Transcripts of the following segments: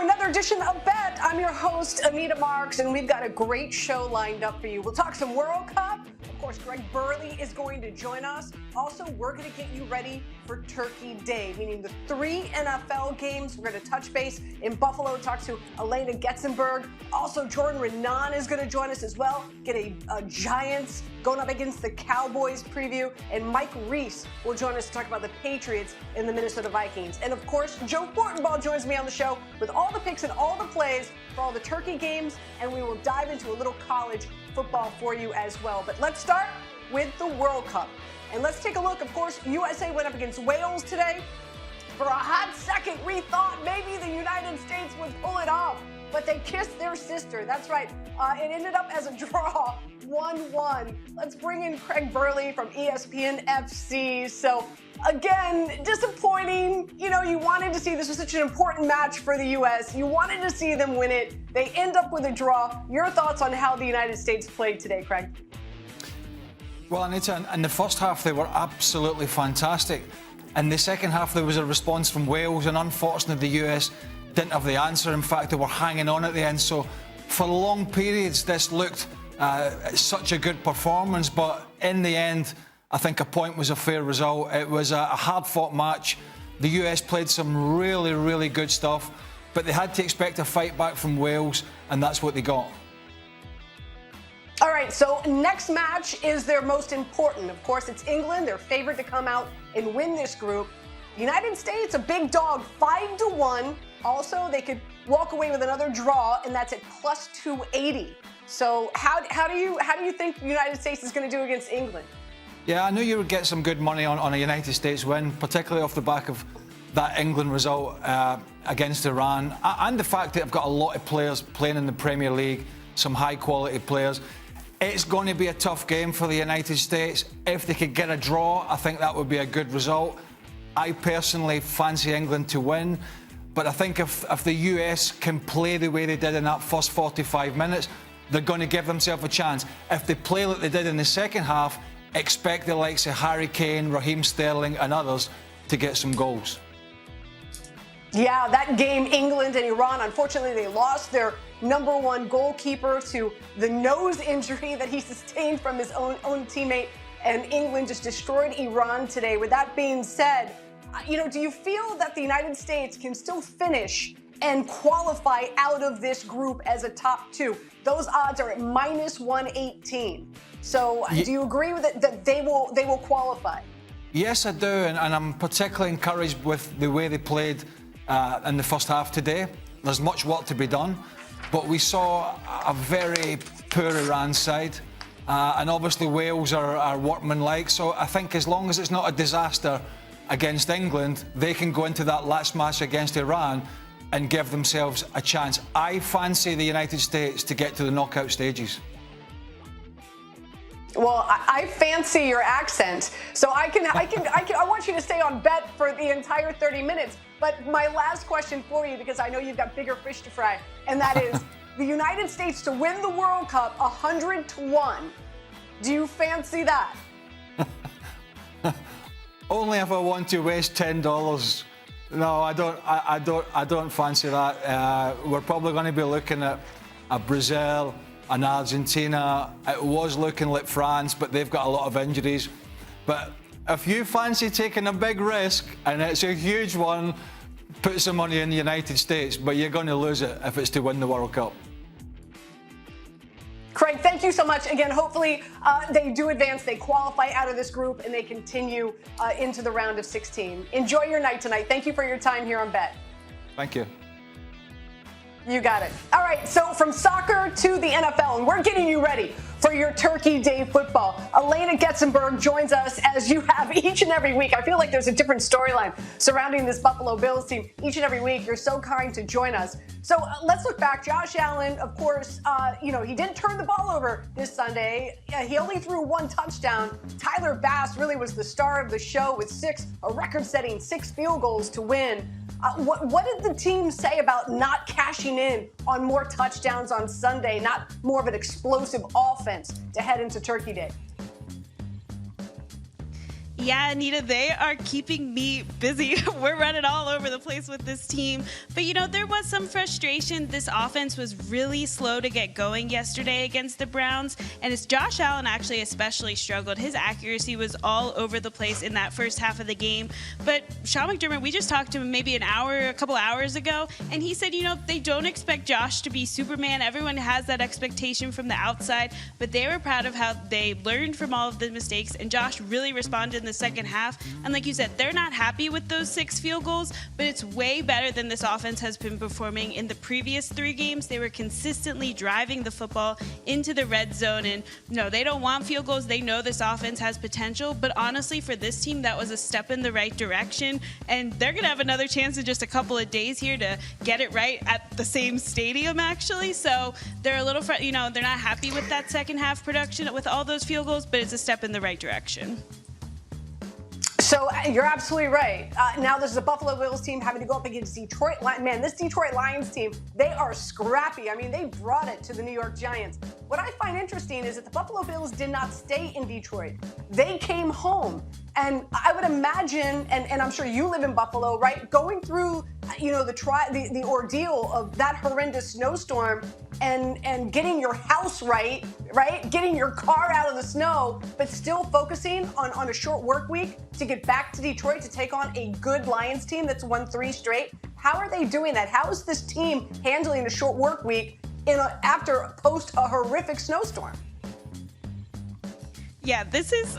for another edition of Bet. I'm your host, Anita Marks, and we've got a great show lined up for you. We'll talk some World Cup. Of course, Burley is going to join us. Also, we're going to get you ready for Turkey Day, meaning the 3 NFL games. We're going to touch base in Buffalo, talk to Alaina Getzenberg. Also, Raanan is going to join us as well. Get a Giants going up against the Cowboys preview. And Mike Reiss will join us to talk about the Patriots and the Minnesota Vikings. And of course, Joe Fortenbaugh joins me on the show with all the picks and all the plays for all the Turkey games. And we will dive into a little college football for you as well. But let's start with the World Cup. And let's take a look. Of course, USA went up against Wales today. For a hot second, we thought maybe the United States would pull it off, but they kissed their sister. That's right. It ended up as a draw, 1-1. Let's bring in Burley from ESPN FC. So, again, disappointing. You know, you wanted to see this was such an important match for the U.S. You wanted to see them win it. They end up with a draw. Your thoughts on how the United States played today, Craig? Well, Anita, in the first half, they were absolutely fantastic. In the second half, there was a response from Wales, and unfortunately, the US didn't have the answer. In fact, they were hanging on at the end. So, for long periods, this looked such a good performance. But in the end, I think a point was a fair result. It was a hard-fought match. The US played some really, really good stuff, but they had to expect a fight back from Wales, and that's what they got. All right, so next match is their most important. Of course, it's England. They're favored to come out and win this group. United States, a big dog, 5-1. Also, they could walk away with another draw, and that's at plus 280. So how do you think the United States is going to do against England? Yeah, I knew you would get some good money on a United States win, particularly off the back of that England result against Iran, and the fact that they've got a lot of players playing in the Premier League, some high-quality players. It's going to be a tough game for the United States. If they could get a draw, I think that would be a good result. I personally fancy England to win, but I think if the US can play the way they did in that first 45 minutes, they're going to give themselves a chance. If they play like they did in the second half, expect the likes of Harry Kane, Raheem Sterling and others to get some goals. Yeah, that game, England and Iran, unfortunately, they lost their number one goalkeeper to the nose injury that he sustained from his own teammate, and England just destroyed Iran today. With that being said, do you feel that the United States can still finish and qualify out of this group as a top two? Those odds are at minus 118. So do you agree with it that they will qualify? Yes, I do, and I'm particularly encouraged with the way they played in the first half today. There's much work to be done, but we saw a very poor Iran side, and obviously Wales are workmanlike. So I think as long as it's not a disaster against England, they can go into that last match against Iran and give themselves a chance. I fancy the United States to get to the knockout stages. Well, I fancy your accent, so I want you to stay on Bet for the entire 30 minutes. But my last question for you, because I know you've got bigger fish to fry, and that is the United States to win the World Cup 100-1. Do you fancy that? Only if I want to waste $10. No, I don't fancy that. We're probably going to be looking at Brazil and Argentina. It was looking like France, but they've got a lot of injuries. But if you fancy taking a big risk, and it's a huge one, put some money in the United States, but you're going to lose it if it's to win the World Cup. Craig, thank you so much. Again, hopefully they do advance, they qualify out of this group, and they continue into the round of 16. Enjoy your night tonight. Thank you for your time here on Bet. Thank you. You got it. All right, so from soccer to the NFL, and we're getting you ready for your Turkey Day football. Alaina Getzenberg joins us as you have each and every week. I feel like there's a different storyline surrounding this Buffalo Bills team each and every week. You're so kind to join us. So let's look back. Josh Allen, of course, he didn't turn the ball over this Sunday. He only threw one touchdown. Tyler Bass really was the star of the show with a record-setting 6 field goals to win. What did the team say about not cashing in on more touchdowns on Sunday, not more of an explosive offense to head into Turkey Day? Yeah, Anita, they are keeping me busy. We're running all over the place with this team. But, there was some frustration. This offense was really slow to get going yesterday against the Browns. And it's Josh Allen actually especially struggled. His accuracy was all over the place in that first half of the game. But Sean McDermott, we just talked to him maybe a couple hours ago, and he said, they don't expect Josh to be Superman. Everyone has that expectation from the outside, but they were proud of how they learned from all of the mistakes, and Josh really responded in the second half. And like you said, they're not happy with those 6 field goals, but it's way better than this offense has been performing in the previous 3 games. They were consistently driving the football into the red zone, and no, they don't want field goals. They know this offense has potential, but honestly, for this team, that was a step in the right direction, and they're going to have another chance in just a couple of days here to get it right at the same stadium, actually. So they're a little, they're not happy with that second half production with all those field goals, but it's a step in the right direction. So you're absolutely right. Now this is a Buffalo Bills team having to go up against Detroit. Man, this Detroit Lions team, they are scrappy. I mean, they brought it to the New York Giants. What I find interesting is that the Buffalo Bills did not stay in Detroit. They came home. And I would imagine, and I'm sure you live in Buffalo, right? Going through, the ordeal of that horrendous snowstorm and getting your house right? Getting your car out of the snow, but still focusing on a short work week to get back to Detroit to take on a good Lions team that's won 3 straight. How are they doing that? How is this team handling a short work week after a horrific snowstorm? Yeah, this is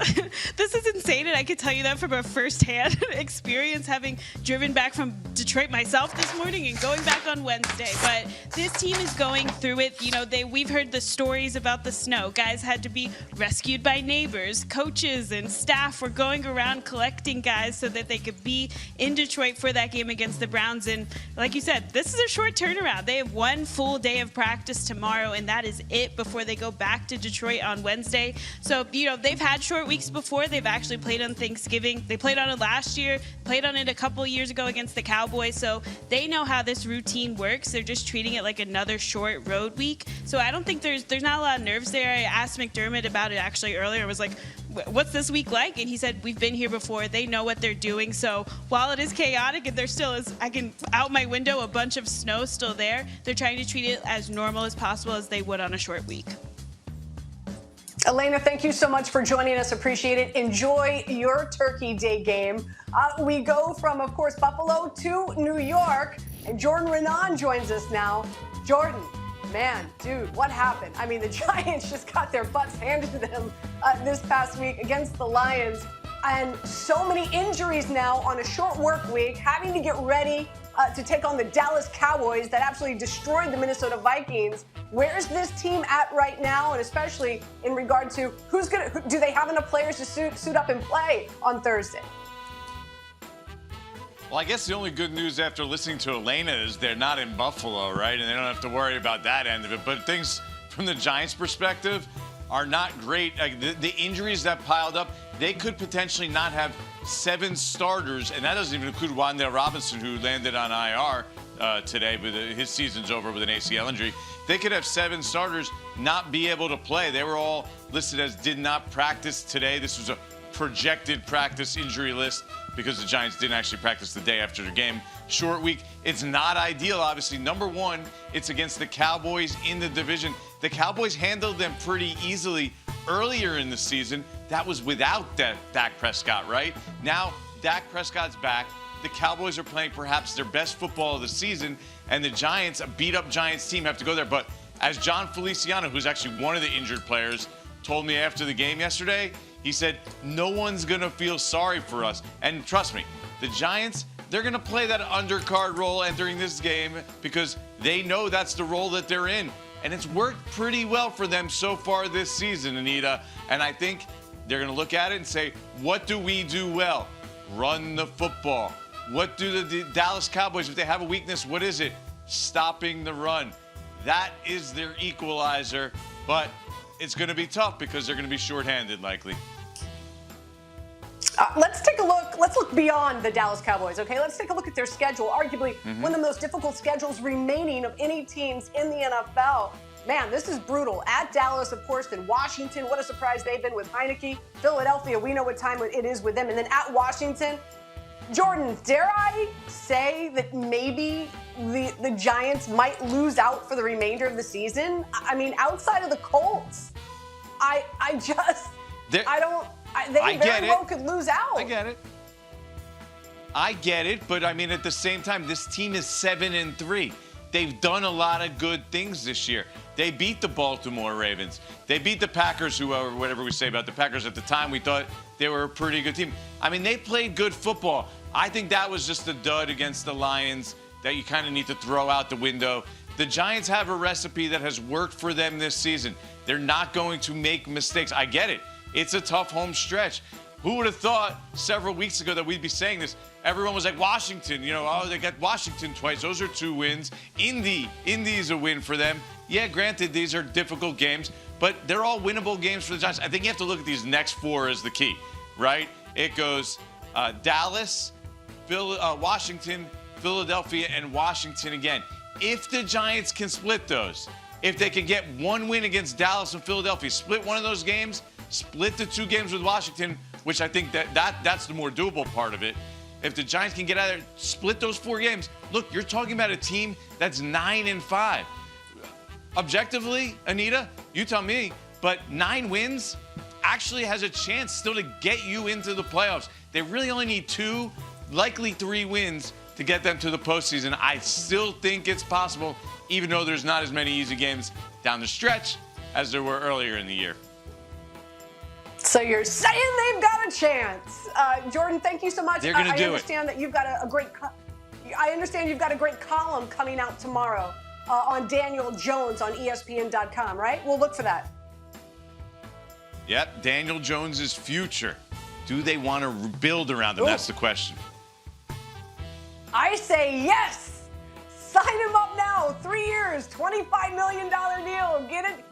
insane, and I can tell you that from a first-hand experience, having driven back from Detroit myself this morning and going back on Wednesday. But this team is going through it. We've heard the stories about the snow. Guys had to be rescued by neighbors. Coaches and staff were going around collecting guys so that they could be in Detroit for that game against the Browns. And like you said, this is a short turnaround. They have 1 full day of practice tomorrow, and that is it before they go back to Detroit on Wednesday. So, they've had short weeks before. They've actually played on Thanksgiving. They played on it last year, played on it a couple years ago against the Cowboys. So they know how this routine works. They're just treating it like another short road week. So I don't think there's not a lot of nerves there. I asked McDermott about it actually earlier. I was like, what's this week like? And he said, we've been here before. They know what they're doing. So while it is chaotic and there still is, I can out my window, a bunch of snow still there, they're trying to treat it as normal as possible as they would on a short week. Alaina, thank you so much for joining us. Appreciate it. Enjoy your Turkey Day game. We go from, of course, Buffalo to New York, and Jordan Raanan joins us now. Jordan, man, dude, what happened? I mean, the Giants just got their butts handed to them this past week against the Lions, and so many injuries now on a short work week, having to get ready to take on the Dallas Cowboys that absolutely destroyed the Minnesota Vikings. Where's this team at right now, and especially in regard to do they have enough players to suit up and play on Thursday? Well, I guess the only good news after listening to Alaina is they're not in Buffalo, right? And they don't have to worry about that end of it. But things from the Giants' perspective are not great. Like the injuries that piled up, they could potentially not have 7 starters, and that doesn't even include Wan'Dale Robinson, who landed on IR today, but his season's over with an ACL injury. They could have 7 starters not be able to play. They were all listed as did not practice today. This was a projected practice injury list because the Giants didn't actually practice the day after the game. Short week. It's not ideal, obviously. Number one, it's against the Cowboys in the division. The Cowboys handled them pretty easily earlier in the season. That was without Dak Prescott, right? Now, Dak Prescott's back. The Cowboys are playing perhaps their best football of the season, and the Giants, a beat-up Giants team, have to go there. But as John Feliciano, who's actually one of the injured players, told me after the game yesterday, he said, no one's going to feel sorry for us. And trust me, the Giants, they're going to play that undercard role entering this game because they know that's the role that they're in. And it's worked pretty well for them so far this season, Anita. And I think they're going to look at it and say, what do we do well? Run the football. What do the Dallas Cowboys, if they have a weakness, what is it? Stopping the run. That is their equalizer. But it's going to be tough because they're going to be shorthanded likely. Let's take a look. Let's look beyond the Dallas Cowboys, okay? Let's take a look at their schedule, arguably one of the most difficult schedules remaining of any teams in the NFL. Man, this is brutal. At Dallas, of course, then Washington. What a surprise they've been with Heineke. Philadelphia, we know what time it is with them. And then at Washington, Jordan, dare I say that maybe the Giants might lose out for the remainder of the season? I mean, outside of the Colts, they very well could lose out. I get it, but I mean, at the same time, this team is 7-3. They've done a lot of good things this year. They beat the Baltimore Ravens. They beat the Packers, whatever we say about the Packers at the time, we thought they were a pretty good team. I mean, they played good football. I think that was just a dud against the Lions that you kind of need to throw out the window. The Giants have a recipe that has worked for them this season. They're not going to make mistakes. I get it. It's a tough home stretch. Who would have thought several weeks ago that we'd be saying this? Everyone was like, Washington, they got Washington twice. Those are 2 wins. Indy's a win for them. Yeah, granted, these are difficult games, but they're all winnable games for the Giants. I think you have to look at these next 4 as the key, right? It goes Dallas, Washington, Philadelphia, and Washington again. If the Giants can split those, if they can get 1 win against Dallas and Philadelphia, split one of those games, split the 2 games with Washington, which I think that's the more doable part of it. If the Giants can get out of there, split those 4 games. Look, you're talking about a team that's 9-5. Objectively, Anita, you tell me, but 9 wins actually has a chance still to get you into the playoffs. They really only need 2, likely 3 wins to get them to the postseason. I still think it's possible, even though there's not as many easy games down the stretch as there were earlier in the year. So you're saying they've got a chance. Jordan, thank you so much. They're going to do it. I understand that you've got I understand you've got a great column coming out tomorrow on Daniel Jones on ESPN.com, right? We'll look for that. Yep, Daniel Jones's future. Do they want to build around him? Ooh. That's the question. I say yes. Sign him up now. 3 years, $25 million deal.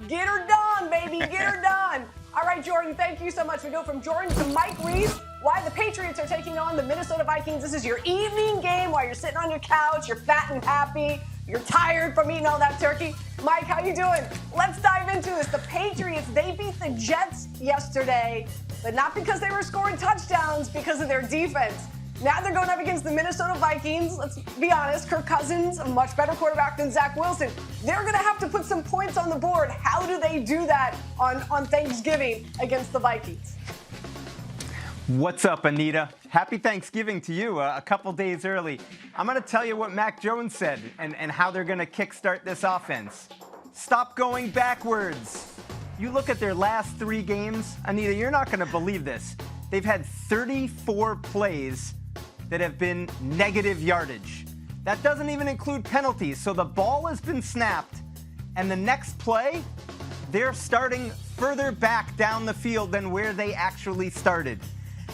Get her done, baby. Get her done. All right, Jordan, thank you so much. We go from Jordan to Mike Reiss. Why the Patriots are taking on the Minnesota Vikings. This is your evening game while you're sitting on your couch. You're fat and happy. You're tired from eating all that turkey. Mike, how you doing? Let's dive into this. The Patriots, they beat the Jets yesterday, but not because they were scoring touchdowns, because of their defense. Now they're going up against the Minnesota Vikings. Let's be honest, Kirk Cousins, a much better quarterback than Zach Wilson. They're going to have to put some points on the board. How do they do that on Thanksgiving against the Vikings? What's up, Anita? Happy Thanksgiving to you, a couple days early. I'm going to tell you what Mac Jones said and how they're going to kickstart this offense. Stop going backwards. You look at their last 3 games, Anita, you're not going to believe this. They've had 34 plays that have been negative yardage. That doesn't even include penalties. So the ball has been snapped, and the next play, they're starting further back down the field than where they actually started.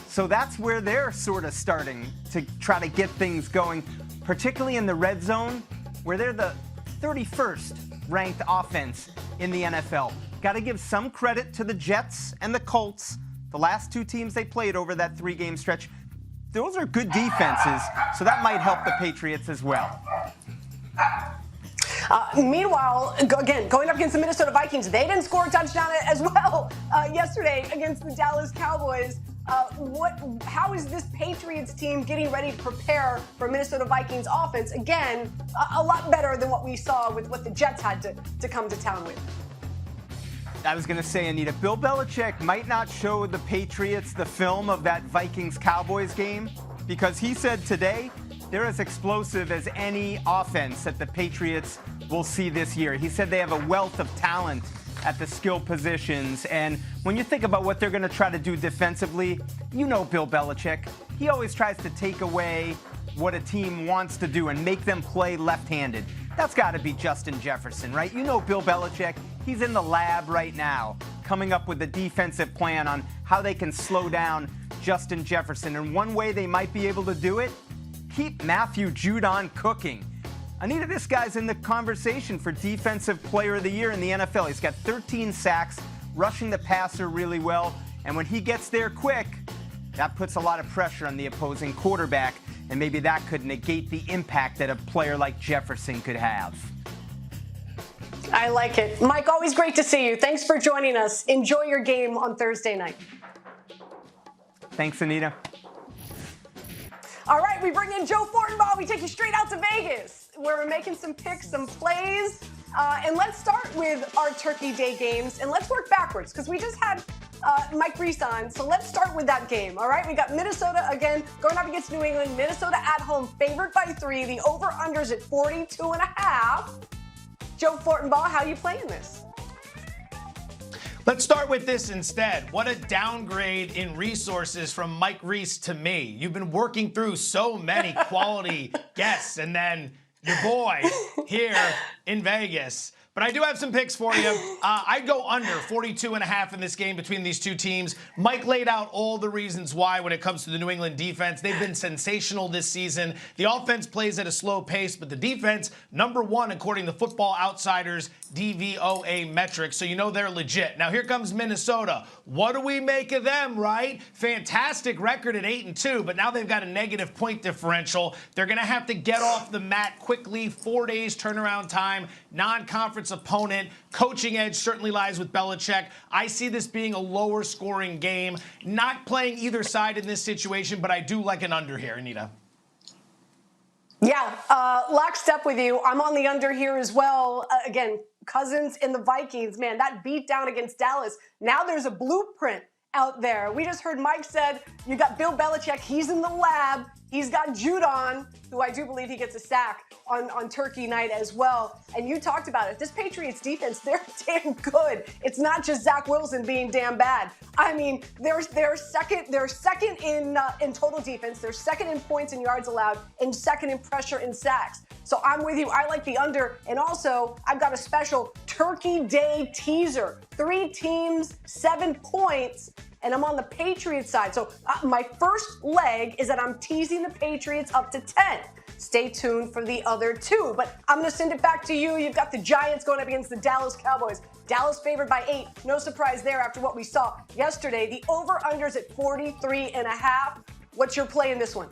So that's where they're sort of starting to try to get things going, particularly in the red zone, where they're the 31st ranked offense in the NFL. Got to give some credit to the Jets and the Colts, the last 2 teams they played over that 3-game stretch. Those are good defenses, so that might help the Patriots as well. Meanwhile, again, going up against the Minnesota Vikings, they didn't score a touchdown as well yesterday against the Dallas Cowboys. How is this Patriots team getting ready to prepare for Minnesota Vikings offense? Again, a lot better than what we saw with what the Jets had to come to town with. I was going to say, Anita, Bill Belichick might not show the Patriots the film of that Vikings-Cowboys game because he said today they're as explosive as any offense that the Patriots will see this year. He said they have a wealth of talent at the skill positions. And when you think about what they're going to try to do defensively, you know Bill Belichick. He always tries to take away what a team wants to do and make them play left-handed. That's got to be Justin Jefferson, right? You know Bill Belichick. He's in the lab right now, coming up with a defensive plan on how they can slow down Justin Jefferson. And one way they might be able to do it, keep Matthew Judon cooking. Anita, this guy's in the conversation for Defensive Player of the Year in the NFL. He's got 13 sacks, rushing the passer really well. And when he gets there quick, that puts a lot of pressure on the opposing quarterback. And maybe that could negate the impact that a player like Jefferson could have. I like it. Mike, always great to see you. Thanks for joining us. Enjoy your game on Thursday night. Thanks, Anita. All right, we bring in Joe Fortenbaugh. We take you straight out to Vegas, where we're making some picks, some plays. And let's start with our Turkey Day games, and let's work backwards, because we just had Mike Reiss on. So let's start with that game, all right? We got Minnesota, again, going up against New England. Minnesota at home, favored by 3. The over-under's at 42.5. Joe Fortenbaugh, how are you playing this? Let's start with this instead. What a downgrade in resources from Mike Reiss to me. You've been working through so many quality guests, and then your boy here in Vegas. But I do have some picks for you. I'd go under 42.5 in this game between these two teams. Mike laid out all the reasons why when it comes to the New England defense. They've been sensational this season. The offense plays at a slow pace, but the defense, #1 according to Football Outsiders DVOA metrics, so you know they're legit. Now here comes Minnesota. What do we make of them, right? Fantastic record at 8-2, but now they've got a negative point differential. They're going to have to get off the mat quickly. 4 days turnaround time, non-conference opponent. Coaching edge certainly lies with Belichick. I see this being a lower scoring game. Not playing either side in this situation, but I do like an under here, Anita. Yeah, lockstep with you. I'm on the under here as well. Again, Cousins and the Vikings, man, that beat down against Dallas. Now there's a blueprint out there. We just heard Mike said you got Bill Belichick. He's in the lab. He's got Judon, who I do believe he gets a sack on Turkey night as well. And you talked about it. This Patriots defense, they're damn good. It's not just Zach Wilson being damn bad. I mean, they're second in total defense. They're second in points and yards allowed, and second in pressure and sacks. So I'm with you. I like the under. And also, I've got a special Turkey Day teaser. 3 teams, 7 points. And I'm on the Patriots side. So my first leg is that I'm teasing the Patriots up to 10. Stay tuned for the other 2. But I'm going to send it back to you. You've got the Giants going up against the Dallas Cowboys. Dallas favored by 8. No surprise there after what we saw yesterday. The over-under's at 43.5. What's your play in this one?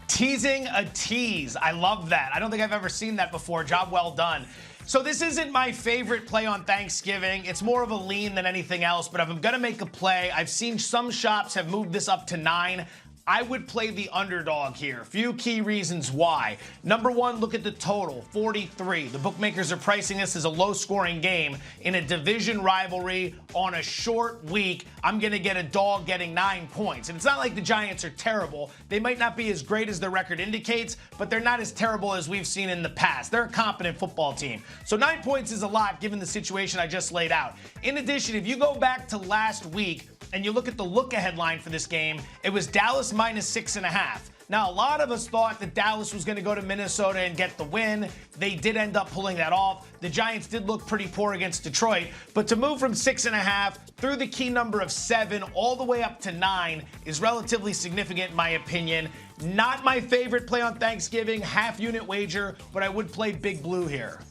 Teasing a tease. I love that. I don't think I've ever seen that before. Job well done. So this isn't my favorite play on Thanksgiving. It's more of a lean than anything else, but if I'm going to make a play, I've seen some shops have moved this up to 9. I would play the underdog here. Few key reasons why. #1, look at the total, 43. The bookmakers are pricing this as a low-scoring game in a division rivalry on a short week. I'm going to get a dog getting 9 points. And it's not like the Giants are terrible. They might not be as great as their record indicates, but they're not as terrible as we've seen in the past. They're a competent football team. So 9 points is a lot given the situation I just laid out. In addition, if you go back to last week, and you look at the look-ahead line for this game, it was Dallas -6.5. Now, a lot of us thought that Dallas was going to go to Minnesota and get the win. They did end up pulling that off. The Giants did look pretty poor against Detroit. But to move from 6.5 through the key number of 7 all the way up to 9 is relatively significant in my opinion. Not my favorite play on Thanksgiving, half-unit wager, but I would play Big Blue here.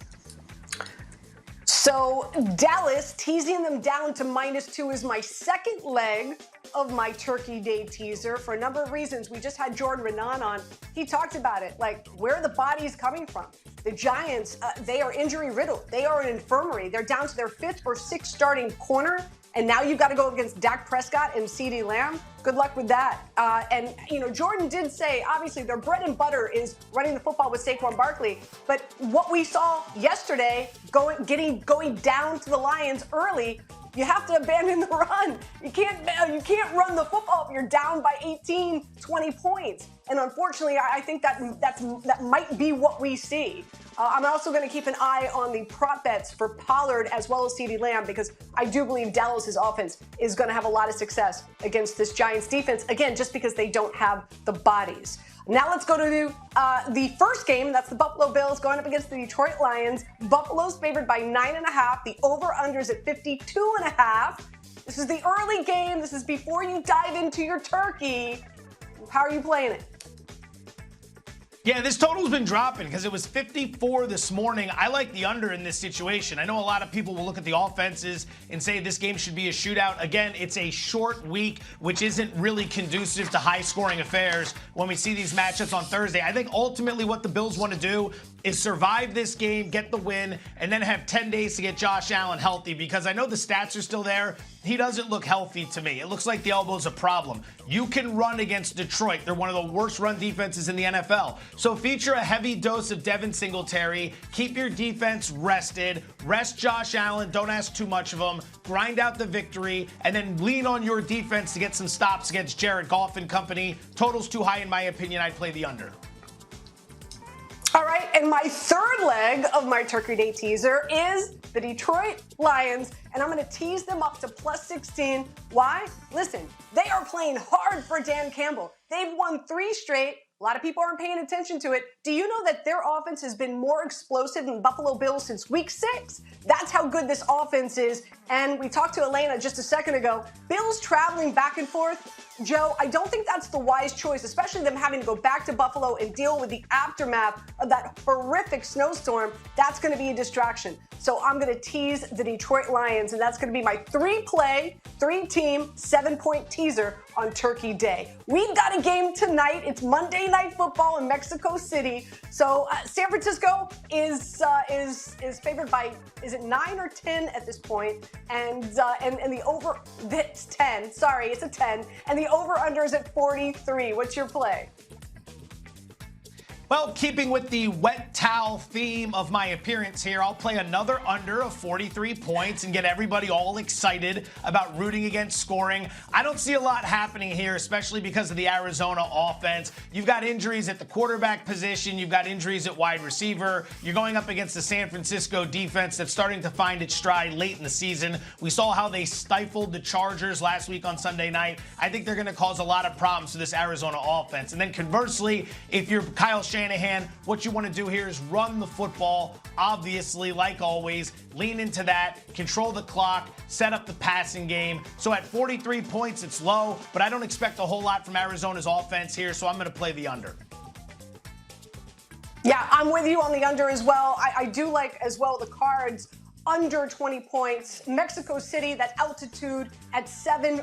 So Dallas, teasing them down to -2 is my second leg of my Turkey Day teaser for a number of reasons. We just had Jordan Raanan on. He talked about it, like where are the bodies coming from? The Giants, they are injury riddled. They are an infirmary. They're down to their 5th or 6th starting corner. And now you've got to go against Dak Prescott and CeeDee Lamb. Good luck with that. And, you know, Jordan did say, obviously, their bread and butter is running the football with Saquon Barkley. But what we saw yesterday, going down to the Lions early, you have to abandon the run. You can't run the football if you're down by 18, 20 points. And unfortunately, I think that might be what we see. I'm also going to keep an eye on the prop bets for Pollard as well as CeeDee Lamb because I do believe Dallas's offense is going to have a lot of success against this Giants defense, again, just because they don't have the bodies. Now let's go to the first game. That's the Buffalo Bills going up against the Detroit Lions. Buffalo's favored by 9.5. The over-under is at 52.5. This is the early game. This is before you dive into your turkey. How are you playing it? Yeah, this total's been dropping because it was 54 this morning. I like the under in this situation. I know a lot of people will look at the offenses and say this game should be a shootout. Again, it's a short week, which isn't really conducive to high-scoring affairs when we see these matchups on Thursday. I think ultimately what the Bills want to do is survive this game, get the win, and then have 10 days to get Josh Allen healthy, because I know the stats are still there. He doesn't look healthy to me. It looks like the elbow's a problem. You can run against Detroit. They're one of the worst run defenses in the NFL. So feature a heavy dose of Devin Singletary. Keep your defense rested. Rest Josh Allen. Don't ask too much of him. Grind out the victory, and then lean on your defense to get some stops against Jared Goff and company. Total's too high in my opinion. I'd play the under. All right, and my third leg of my Turkey Day teaser is the Detroit Lions, and I'm going to tease them up to plus 16. Why? Listen, they are playing hard for Dan Campbell. They've won 3 straight. A lot of people aren't paying attention to it. Do you know that their offense has been more explosive than Buffalo Bills since week 6? That's how good this offense is. And we talked to Alaina just a second ago. Bills traveling back and forth. Joe, I don't think that's the wise choice, especially them having to go back to Buffalo and deal with the aftermath of that horrific snowstorm. That's going to be a distraction. So I'm going to tease the Detroit Lions, and that's going to be my 3-play, 3-team, 7-point teaser on Turkey Day. We've got a game tonight. It's Monday Night Football in Mexico City. So San Francisco is favored by, is it 9 or 10 at this point? And the over, it's 10. Sorry, it's a 10. And the over-under is at 43. What's your play? Well, keeping with the wet towel theme of my appearance here, I'll play another under of 43 points and get everybody all excited about rooting against scoring. I don't see a lot happening here, especially because of the Arizona offense. You've got injuries at the quarterback position. You've got injuries at wide receiver. You're going up against the San Francisco defense that's starting to find its stride late in the season. We saw how they stifled the Chargers last week on Sunday night. I think they're going to cause a lot of problems to this Arizona offense. And then conversely, if you're Kyle Shanahan, what you want to do here is run the football. Obviously, like always, lean into that, control the clock, set up the passing game. So at 43 points, it's low, but I don't expect a whole lot from Arizona's offense here, so I'm going to play the under. Yeah, I'm with you on the under as well. I do like as well the Cards under 20 points. Mexico City, that altitude at 7+.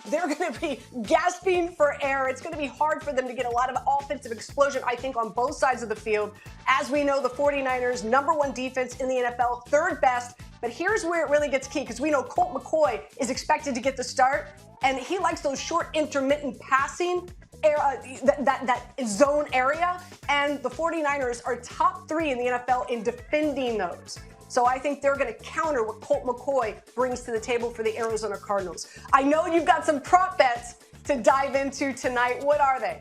They're going to be gasping for air. It's going to be hard for them to get a lot of offensive explosion, I think, on both sides of the field. As we know, the 49ers, #1 defense in the NFL, 3rd best. But here's where it really gets key, because we know Colt McCoy is expected to get the start, and he likes those short, intermittent passing, that zone area, and the 49ers are top 3 in the NFL in defending those. So I think they're going to counter what Colt McCoy brings to the table for the Arizona Cardinals. I know you've got some prop bets to dive into tonight. What are they?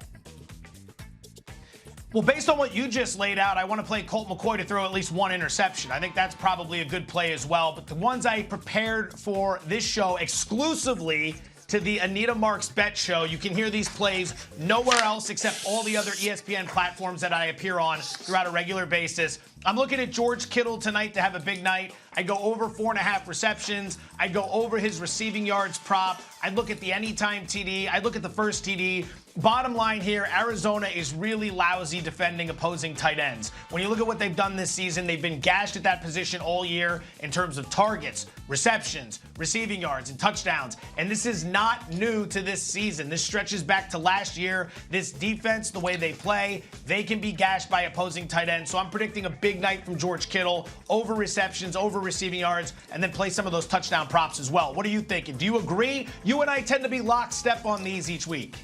Well, based on what you just laid out, I want to play Colt McCoy to throw at least 1 interception. I think that's probably a good play as well. But the ones I prepared for this show exclusively to the Anita Marks Bet Show. You can hear these plays nowhere else except all the other ESPN platforms that I appear on throughout a regular basis. I'm looking at George Kittle tonight to have a big night. I go over 4.5 receptions. I go over his receiving yards prop. I look at the anytime TD. I look at the first TD. Bottom line here, Arizona is really lousy defending opposing tight ends. When you look at what they've done this season, they've been gashed at that position all year in terms of targets, receptions, receiving yards, and touchdowns. And this is not new to this season. This stretches back to last year. This defense, the way they play, they can be gashed by opposing tight ends. So I'm predicting a big night from George Kittle, over receptions, over receiving yards, and then play some of those touchdown props as well. What are you thinking? Do you agree? You and I tend to be lockstep on these each week.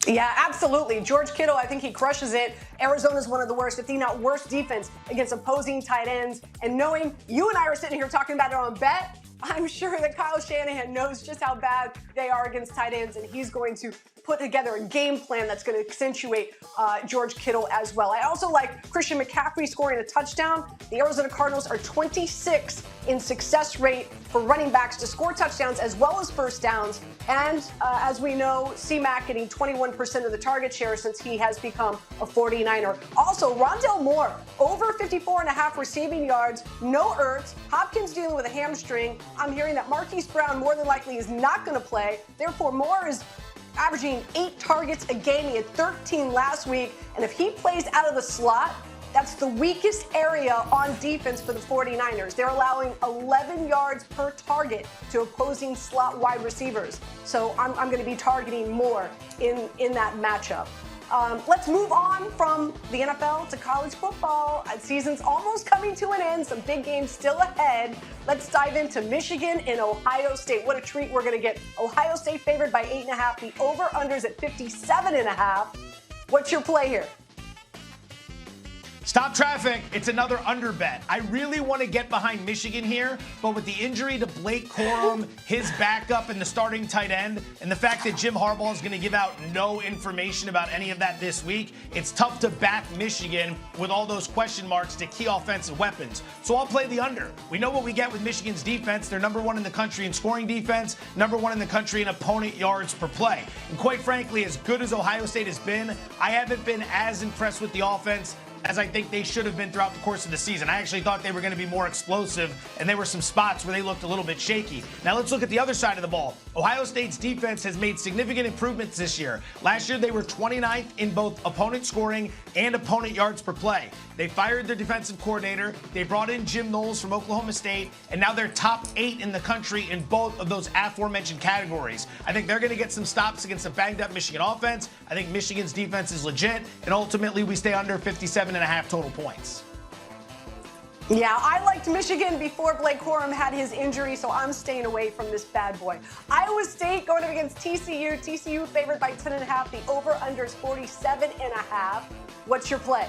Yeah, absolutely. George Kittle, I think he crushes it. Arizona's one of the worst, if the not worst defense against opposing tight ends. And knowing you and I are sitting here talking about it on Bet, I'm sure that Kyle Shanahan knows just how bad they are against tight ends, and he's going to put together a game plan that's going to accentuate George Kittle as well. I also like Christian McCaffrey scoring a touchdown. The Arizona Cardinals are 26 in success rate for running backs to score touchdowns as well as first downs. And as we know, C-Mac getting 21% of the target share since he has become a 49er. Also, Rondale Moore, over 54.5 receiving yards, no Ertz. Hopkins dealing with a hamstring. I'm hearing that Marquise Brown more than likely is not going to play. Therefore, Moore is averaging 8 targets a game. He had 13 last week. And if he plays out of the slot, that's the weakest area on defense for the 49ers. They're allowing 11 yards per target to opposing slot wide receivers. So I'm going to be targeting more in that matchup. Let's move on from the NFL to college football. Season's almost coming to an end. Some big games still ahead. Let's dive into Michigan and Ohio State. What a treat we're going to get. Ohio State favored by 8.5. The over-unders at 57.5. What's your play here? Stop traffic. It's another under bet. I really want to get behind Michigan here, but with the injury to Blake Corum, his backup and the starting tight end, and the fact that Jim Harbaugh is going to give out no information about any of that this week, it's tough to back Michigan with all those question marks to key offensive weapons. So I'll play the under. We know what we get with Michigan's defense. They're number one in the country in scoring defense, number one in the country in opponent yards per play. And quite frankly, as good as Ohio State has been, I haven't been as impressed with the offense as I think they should have been throughout the course of the season. I actually thought they were going to be more explosive, and there were some spots where they looked a little bit shaky. Now let's look at the other side of the ball. Ohio State's defense has made significant improvements this year. Last year, they were 29th in both opponent scoring and opponent yards per play. They fired their defensive coordinator. They brought in Jim Knowles from Oklahoma State, and now they're top 8 in the country in both of those aforementioned categories. I think they're going to get some stops against a banged-up Michigan offense. I think Michigan's defense is legit, and ultimately we stay under 57.5 total points. Yeah, I liked Michigan before Blake Corum had his injury, so I'm staying away from this bad boy. Iowa State going up against TCU. TCU favored by 10.5. The over-under is 47.5. What's your play?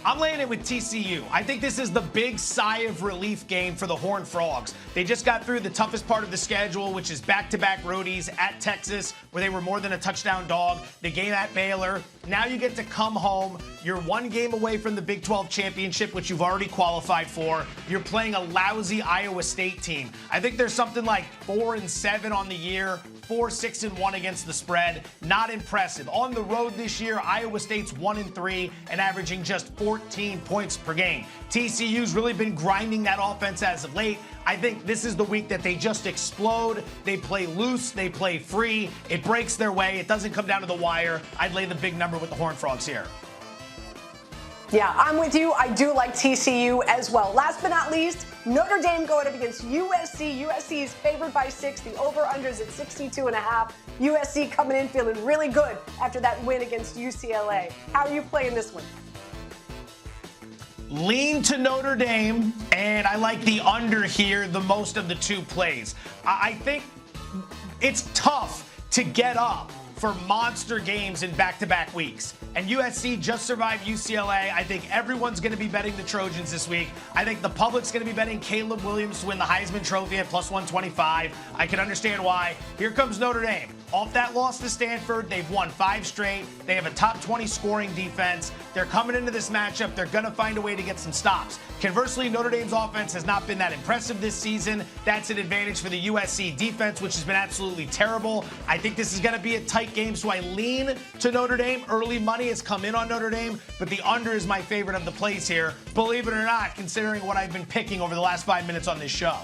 I'm laying it with TCU. I think this is the big sigh of relief game for the Horned Frogs. They just got through the toughest part of the schedule, which is back-to-back roadies at Texas, where they were more than a touchdown dog, the game at Baylor. Now you get to come home. You're one game away from the Big 12 championship, which you've already qualified for. You're playing a lousy Iowa State team. I think there's something like 4-7 on the year, 4-6-1 against the spread. Not impressive. On the road this year, Iowa State's 1-3 and averaging just 14 points per game. TCU's really been grinding that offense as of late. I think this is the week that they just explode. They play loose. They play free. It breaks their way. It doesn't come down to the wire. I'd lay the big number with the Horned Frogs here. Yeah, I'm with you. I do like TCU as well. Last but not least, Notre Dame going up against USC. USC is favored by 6. The over-under is at 62.5. USC coming in feeling really good after that win against UCLA. How are you playing this one? Lean to Notre Dame, and I like the under here the most of the two plays. I think it's tough to get up for monster games in back-to-back weeks. And USC just survived UCLA. I think everyone's going to be betting the Trojans this week. I think the public's going to be betting Caleb Williams to win the Heisman Trophy at plus 125. I can understand why. Here comes Notre Dame. Off that loss to Stanford, they've won 5 straight. They have a top 20 scoring defense. They're coming into this matchup. They're going to find a way to get some stops. Conversely, Notre Dame's offense has not been that impressive this season. That's an advantage for the USC defense, which has been absolutely terrible. I think this is going to be a tight game, so I lean to Notre Dame. Early money has come in on Notre Dame, but the under is my favorite of the plays here, believe it or not, considering what I've been picking over the last 5 minutes on this show.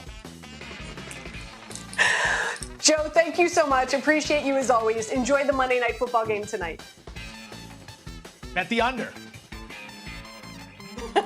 Joe, thank you so much. Appreciate you as always. Enjoy the Monday Night Football game tonight. Bet the under.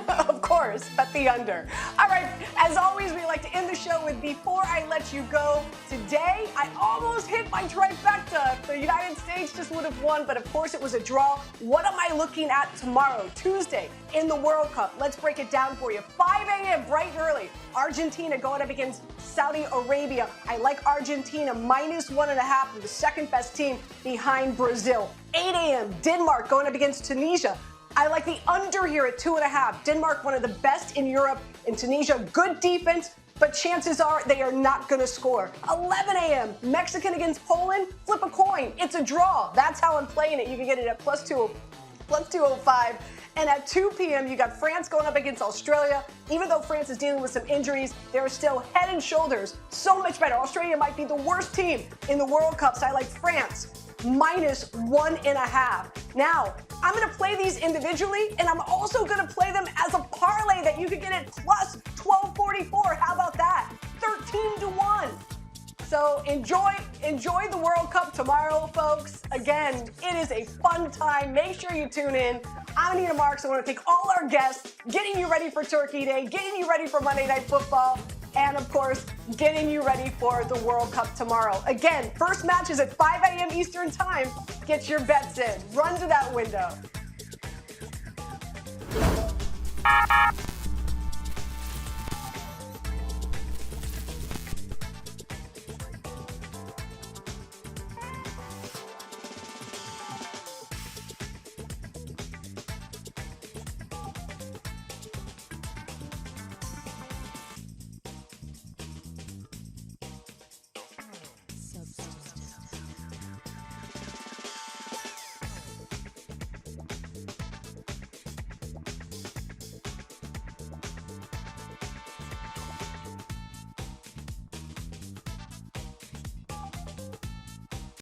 Of course, bet the under. All right, as always, we like to end the show with Before I Let You Go. Today, I almost hit my trifecta. The United States just would have won, but of course it was a draw. What am I looking at tomorrow, Tuesday, in the World Cup? Let's break it down for you. 5 a.m., bright and early. Argentina going up against Saudi Arabia. I like Argentina minus 1.5, the second best team behind Brazil. 8 a.m., Denmark going up against Tunisia. I like the under here at 2.5. Denmark, one of the best in Europe, and Tunisia, good defense, but chances are they are not going to score. 11 a.m., Mexican against Poland, flip a coin. It's a draw. That's how I'm playing it. You can get it at plus 205. And at 2 p.m., you got France going up against Australia. Even though France is dealing with some injuries, they're still head and shoulders so much better. Australia might be the worst team in the World Cup, so I like France minus 1.5. Now, I'm going to play these individually, and I'm also going to play them as a parlay that you could get at plus 1244. How about that? 13-1. So enjoy the World Cup tomorrow, folks. Again, it is a fun time. Make sure you tune in. I'm Anita Marks. I want to thank all our guests, getting you ready for Turkey Day, getting you ready for Monday Night Football. and of course, getting you ready for the World Cup tomorrow. Again, first match is at 5 a.m. Eastern Time. Get your bets in. Run to that window.